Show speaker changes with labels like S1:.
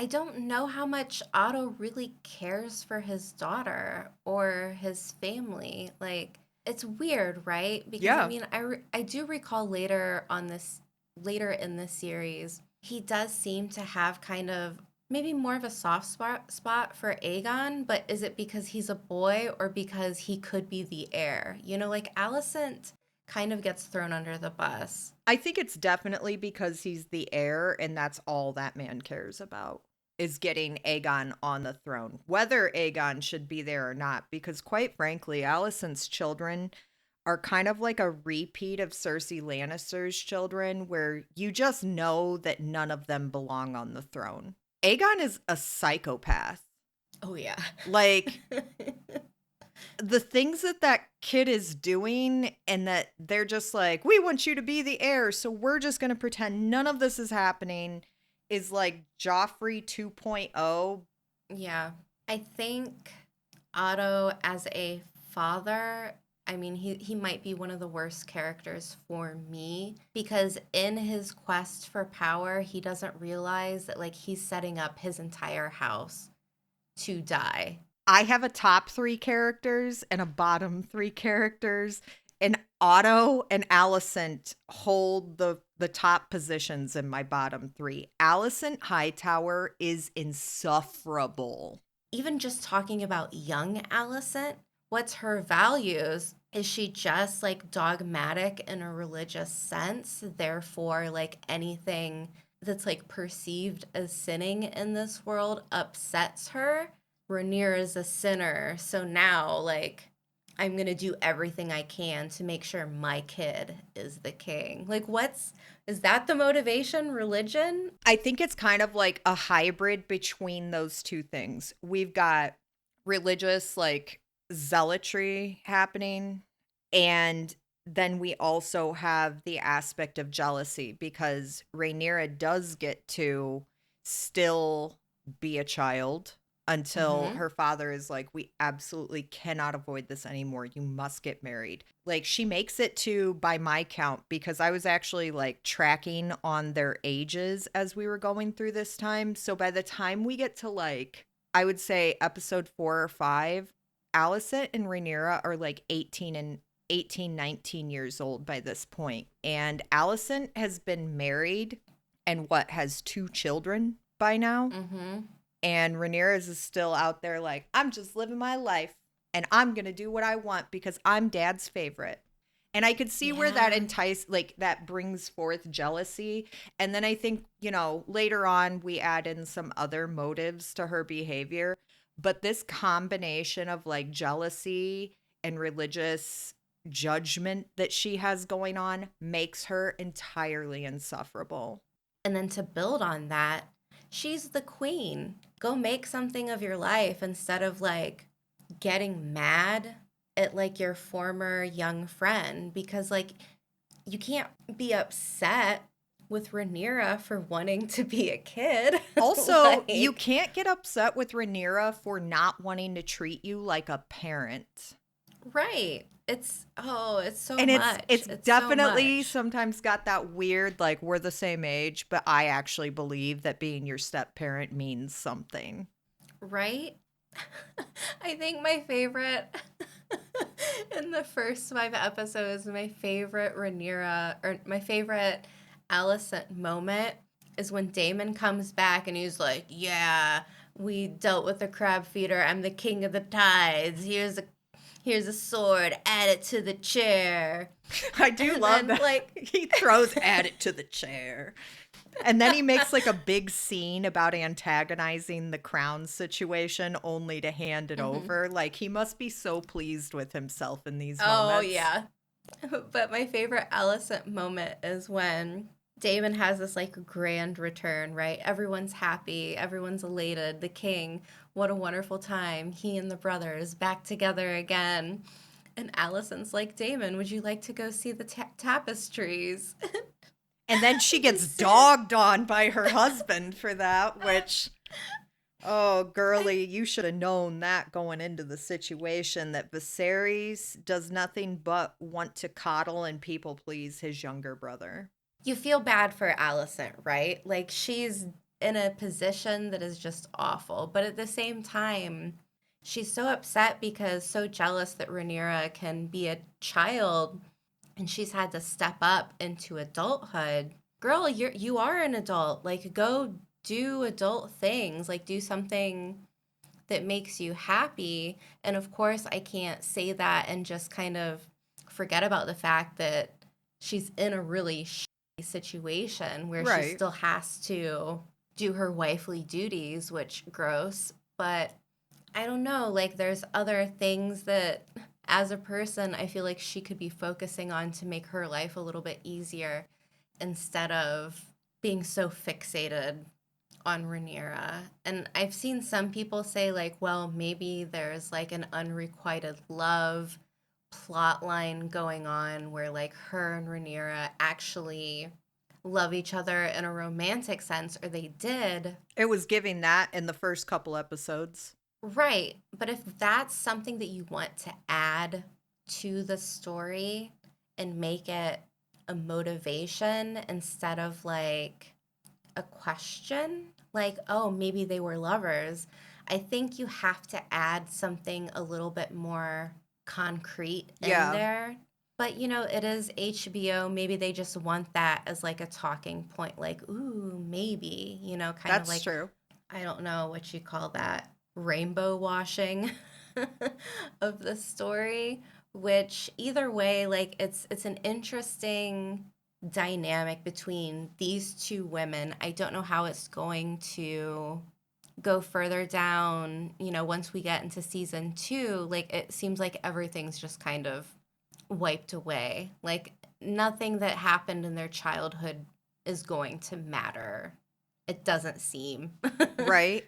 S1: I don't know how much Otto really cares for his daughter or his family. Like, it's weird, right? Because I
S2: Yeah.
S1: mean, I do recall later in this series, he does seem to have kind of maybe more of a soft spot for Aegon, but is it because he's a boy or because he could be the heir? You know, like Alicent kind of gets thrown under the bus.
S2: I think it's definitely because he's the heir and that's all that man cares about is getting Aegon on the throne, whether Aegon should be there or not. Because quite frankly, Alicent's children are kind of like a repeat of Cersei Lannister's children, where you just know that none of them belong on the throne. Aegon is a psychopath.
S1: Oh yeah.
S2: Like, the things that that kid is doing, and that they're just like, we want you to be the heir, so we're just going to pretend none of this is happening, is like Joffrey 2.0.
S1: Yeah. I think Otto as a father, I mean, he might be one of the worst characters for me because in his quest for power, he doesn't realize that like he's setting up his entire house to die.
S2: I have a top 3 characters and a bottom 3 characters, and Otto and Alicent hold the top positions in my bottom 3. Alicent Hightower is insufferable.
S1: Even just talking about young Alicent, what's her values? Is she just like dogmatic in a religious sense? Therefore, like anything that's like perceived as sinning in this world upsets her. Rhaenyra is a sinner, so now like I'm gonna do everything I can to make sure my kid is the king. Like, is that the motivation? Religion?
S2: I think it's kind of like a hybrid between those two things. We've got religious, like, zealotry happening, and then we also have the aspect of jealousy because Rhaenyra does get to still be a child until
S1: Mm-hmm.
S2: her father is like, we absolutely cannot avoid this anymore. You must get married. Like, she makes it to, by my count, because I was actually like tracking on their ages as we were going through this time. So by the time we get to, like, I would say episode 4 or 5, Alicent and Rhaenyra are like 18, 19 years old by this point. And Alicent has been married and has 2 children by now.
S1: Mm-hmm.
S2: And Rhaenyra is still out there like, I'm just living my life and I'm going to do what I want because I'm dad's favorite. And I could see where that
S1: Yeah.
S2: that brings forth jealousy. And then I think, later on we add in some other motives to her behavior. But this combination of like jealousy and religious judgment that she has going on makes her entirely insufferable.
S1: And then to build on that, she's the queen. Go make something of your life instead of like getting mad at like your former young friend because like you can't be upset with Rhaenyra for wanting to be a kid.
S2: Also, you
S1: Like,
S2: can't get upset with Rhaenyra for not wanting to treat you like a parent.
S1: right. It's so
S2: And it's
S1: much.
S2: it's
S1: It's so
S2: definitely
S1: much.
S2: sometimes got that weird, like, we're the same age, but I actually believe that being your step parent means something.
S1: Right? I think my favorite in the first 5 episodes, my favorite Rhaenyra or my favorite Alicent moment is when Damon comes back and he's like, "Yeah, we dealt with the crab feeder. I'm the king of the tides. Here's a sword. Add it to the chair."
S2: I do
S1: And
S2: love
S1: then
S2: that.
S1: like
S2: He throws at it to the chair. And then he makes like a big scene about antagonizing the crown situation only to hand it
S1: Mhm.
S2: over. Like, he must be so pleased with himself in these
S1: Oh
S2: moments.
S1: yeah. But my favorite Alicent moment is when Damon has this like grand return, right? Everyone's happy, everyone's elated. The king, what a wonderful time. He and the brothers back together again. And Alicent's like, Damon, would you like to go see the tapestries?
S2: And then she
S1: I
S2: gets
S1: sit.
S2: dogged on by her husband for that, which, oh,
S1: I,
S2: girly, you should have known that going into the situation, that Viserys does nothing but want to coddle and people please his younger brother.
S1: you feel bad for Alicent, right? Like in a position that is just awful. But at the same time, she's so upset because so jealous that Rhaenyra can be a child and she's had to step up into adulthood. Girl, you are an adult. Like go do adult things. Like do something that makes you happy. And of course, I can't say that and just kind of forget about the fact that she's in a really shitty situation where she
S2: Right.
S1: still has to do her wifely duties, which gross. But I don't know, like there's other things that as a person I feel like she could be focusing on to make her life a little bit easier instead of being so fixated on Rhaenyra. And I've seen some people say like, well, maybe there's like an unrequited love plot line going on where like her and Rhaenyra actually love each other in a romantic sense, or they did.
S2: It was giving that in the first couple episodes.
S1: Right. But if that's something that you want to add to the story and make it a motivation instead of like a question, like, oh, maybe they were lovers, I think you have to add something a little bit more concrete in
S2: Yeah,
S1: there. But it is HBO. Maybe they just want that as like a talking point, like, ooh, maybe, kind of
S2: that's
S1: like,
S2: true.
S1: I don't know what you call that, rainbow washing of the story, which either way, like it's an interesting dynamic between these two women. I don't know how it's going to go further down, once we get into season 2. Like it seems like everything's just kind of wiped away. Like nothing that happened in their childhood is going to matter. It doesn't seem.
S2: Right.